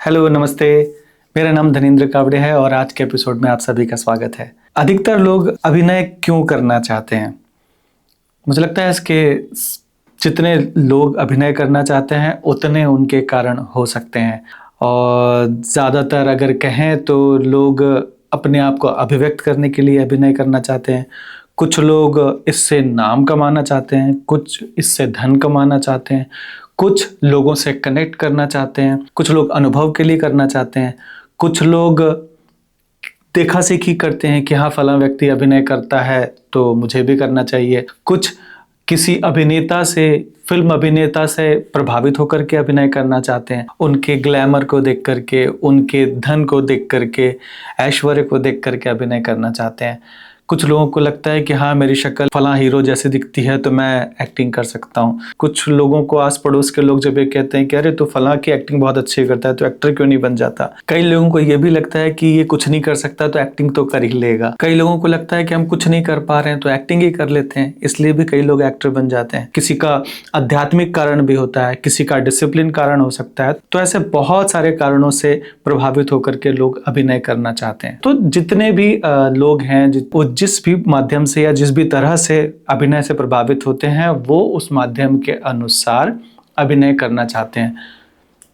Hello, नमस्ते। मेरा नाम धनेंद्र कावड़े है और आज के एपिसोड में आप सभी का स्वागत है। अधिकतर लोग अभिनय क्यों करना चाहते हैं? मुझे लगता है इसके जितने लोग अभिनय करना चाहते हैं उतने उनके कारण हो सकते हैं। और ज़्यादातर अगर कहें तो लोग अपने आप को अभिव्यक्त करने के लिए अभिनय करना चाहते हैं। कुछ लोग इससे नाम कमाना चाहते हैं, कुछ इससे धन कमाना चाहते हैं, कुछ लोगों से कनेक्ट करना चाहते हैं, कुछ लोग अनुभव के लिए करना चाहते हैं, कुछ लोग देखा सीखी करते हैं कि हाँ फलां व्यक्ति अभिनय करता है तो मुझे भी करना चाहिए। कुछ किसी अभिनेता से, फिल्म अभिनेता से प्रभावित होकर के अभिनय करना चाहते हैं, उनके ग्लैमर को देख करके, उनके धन को देख करके, ऐश्वर्य को देख करके अभिनय करना चाहते हैं। कुछ लोगों को लगता है कि हाँ मेरी शक्ल फलां हीरो जैसी दिखती है तो मैं एक्टिंग कर सकता हूँ। कुछ लोगों को आस पड़ोस के लोग जब ये कहते हैं कि अरे तो फलां की एक्टिंग बहुत अच्छी करता है तो एक्टर क्यों नहीं बन जाता। कई लोगों को ये भी लगता है कि ये कुछ नहीं कर सकता तो एक्टिंग तो कर ही लेगा। कई लोगों को लगता है कि हम कुछ नहीं कर पा रहे हैं तो एक्टिंग ही कर लेते हैं, इसलिए भी कई लोग एक्टर बन जाते हैं। किसी का आध्यात्मिक कारण भी होता है, किसी का डिसिप्लिन कारण हो सकता है। तो ऐसे बहुत सारे कारणों से प्रभावित होकर के लोग अभिनय करना चाहते हैं। तो जितने भी लोग हैं वो जिस भी माध्यम से या जिस भी तरह से अभिनय से प्रभावित होते हैं वो उस माध्यम के अनुसार अभिनय करना चाहते हैं।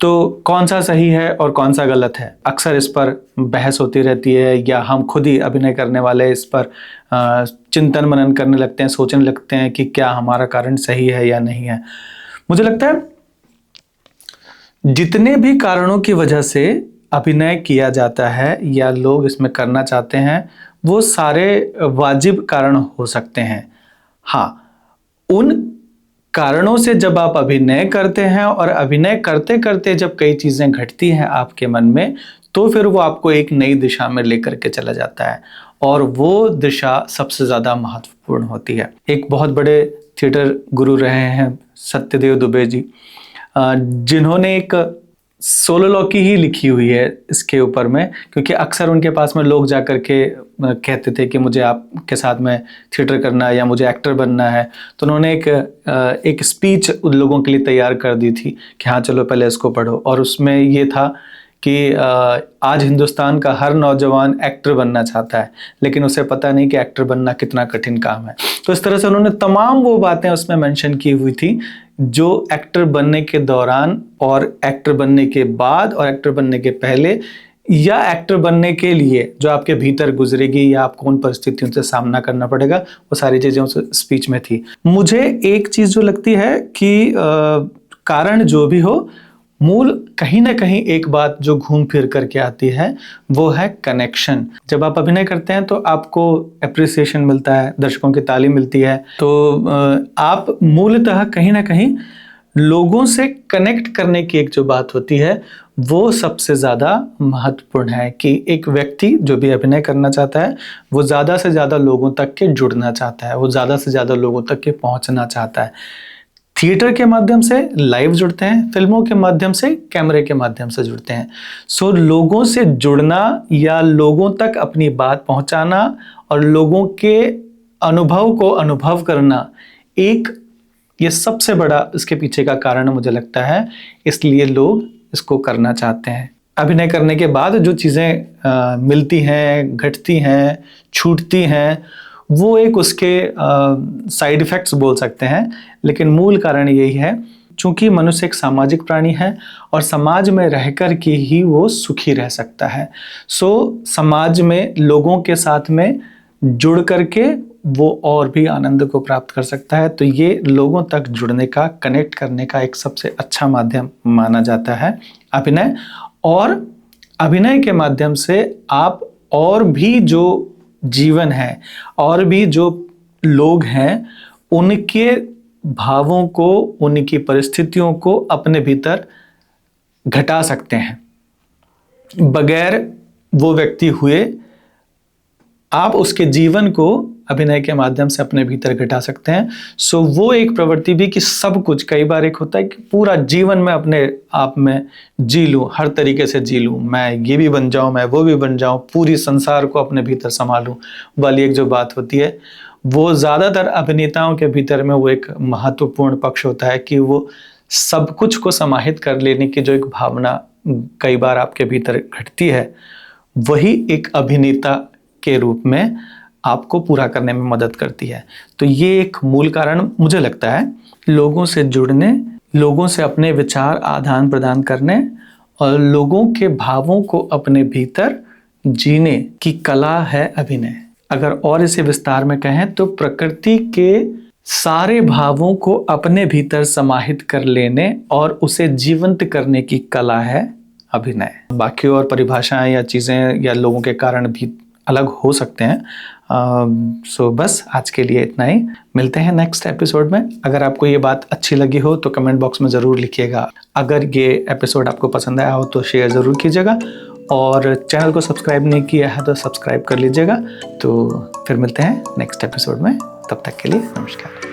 तो कौन सा सही है और कौन सा गलत है, अक्सर इस पर बहस होती रहती है या हम खुद ही अभिनय करने वाले इस पर चिंतन मनन करने लगते हैं, सोचने लगते हैं कि क्या हमारा कारण सही है या नहीं है। मुझे लगता है जितने भी कारणों की वजह से अभिनय किया जाता है या लोग इसमें करना चाहते हैं वो सारे वाजिब कारण हो सकते हैं। हाँ, उन कारणों से जब आप अभिनय करते हैं और अभिनय करते करते जब कई चीज़ें घटती हैं आपके मन में तो फिर वो आपको एक नई दिशा में लेकर के चला जाता है और वो दिशा सबसे ज़्यादा महत्वपूर्ण होती है। एक बहुत बड़े थिएटर गुरु रहे हैं सत्यदेव दुबे जी, जिन्होंने एक सोलोलॉकी ही लिखी हुई है इसके ऊपर में, क्योंकि अक्सर उनके पास में लोग जाकर के कहते थे कि मुझे आपके साथ में थिएटर करना है या मुझे एक्टर बनना है। तो उन्होंने एक स्पीच उन लोगों के लिए तैयार कर दी थी कि हाँ चलो पहले इसको पढ़ो, और उसमें ये था कि आज हिंदुस्तान का हर नौजवान एक्टर बनना चाहता है लेकिन उसे पता नहीं कि एक्टर बनना कितना कठिन काम है। तो इस तरह से उन्होंने तमाम वो बातें उसमें मेंशन की हुई थी जो एक्टर बनने के दौरान और एक्टर बनने के बाद और एक्टर बनने के पहले या एक्टर बनने के लिए जो आपके भीतर गुजरेगी या आपको उन परिस्थितियों से सामना करना पड़ेगा, वो सारी चीज़ें उस स्पीच में थी। मुझे एक चीज़ जो लगती है कि कारण जो भी हो, मूल कहीं ना कहीं एक बात जो घूम फिर करके आती है वो है कनेक्शन। जब आप अभिनय करते हैं तो आपको एप्रिसिएशन मिलता है, दर्शकों की ताली मिलती है, तो आप मूलतः कहीं ना कहीं लोगों से कनेक्ट करने की एक जो बात होती है वो सबसे ज़्यादा महत्वपूर्ण है कि एक व्यक्ति जो भी अभिनय करना चाहता है वो ज़्यादा से ज़्यादा लोगों तक के जुड़ना चाहता है, वो ज़्यादा से ज़्यादा लोगों तक के पहुंचना चाहता है। थिएटर के माध्यम से लाइव जुड़ते हैं, फिल्मों के माध्यम से, कैमरे के माध्यम से जुड़ते हैं। सो लोगों से जुड़ना या लोगों तक अपनी बात पहुंचाना और लोगों के अनुभव को अनुभव करना, एक ये सबसे बड़ा इसके पीछे का कारण मुझे लगता है, इसलिए लोग इसको करना चाहते हैं। अभिनय करने के बाद जो चीज़ें मिलती हैं, घटती हैं, छूटती हैं, वो एक उसके साइड इफ़ेक्ट्स बोल सकते हैं, लेकिन मूल कारण यही है चूँकि मनुष्य एक सामाजिक प्राणी है और समाज में रहकर के ही वो सुखी रह सकता है। सो समाज में लोगों के साथ में जुड़ करके वो और भी आनंद को प्राप्त कर सकता है। तो ये लोगों तक जुड़ने का, कनेक्ट करने का एक सबसे अच्छा माध्यम माना जाता है अभिनय। और अभिनय के माध्यम से आप और भी जो जीवन है और भी जो लोग हैं उनके भावों को, उनकी परिस्थितियों को अपने भीतर घटा सकते हैं। बगैर वो व्यक्ति हुए आप उसके जीवन को अभिनय के माध्यम से अपने भीतर घटा सकते हैं। सो वो एक प्रवृत्ति भी कि सब कुछ, कई बार एक होता है कि पूरा जीवन में अपने आप में जी लूँ, हर तरीके से जी लूँ, मैं ये भी बन जाऊँ, मैं वो भी बन जाऊँ, पूरी संसार को अपने भीतर संभालूँ वाली एक जो बात होती है, वो ज़्यादातर अभिनेताओं के भीतर में वो एक महत्वपूर्ण पक्ष होता है कि वो सब कुछ को समाहित कर लेने की जो एक भावना कई बार आपके भीतर घटती है, वही एक अभिनेता के रूप में आपको पूरा करने में मदद करती है। तो ये एक मूल कारण मुझे लगता है, लोगों से जुड़ने, लोगों से अपने विचार आदान प्रदान करने और लोगों के भावों को अपने भीतर जीने की कला है अभिनय। अगर और इसे विस्तार में कहें तो प्रकृति के सारे भावों को अपने भीतर समाहित कर लेने और उसे जीवंत करने की कला है अभिनय। बाकी और परिभाषाएं या चीज़ें या लोगों के कारण भी अलग हो सकते हैं। सो बस आज के लिए इतना ही। मिलते हैं नेक्स्ट एपिसोड में। अगर आपको ये बात अच्छी लगी हो तो कमेंट बॉक्स में ज़रूर लिखिएगा। अगर ये एपिसोड आपको पसंद आया हो तो शेयर ज़रूर कीजिएगा, और चैनल को सब्सक्राइब नहीं किया है तो सब्सक्राइब कर लीजिएगा। तो फिर मिलते हैं नेक्स्ट एपिसोड में, तब तक के लिए नमस्कार।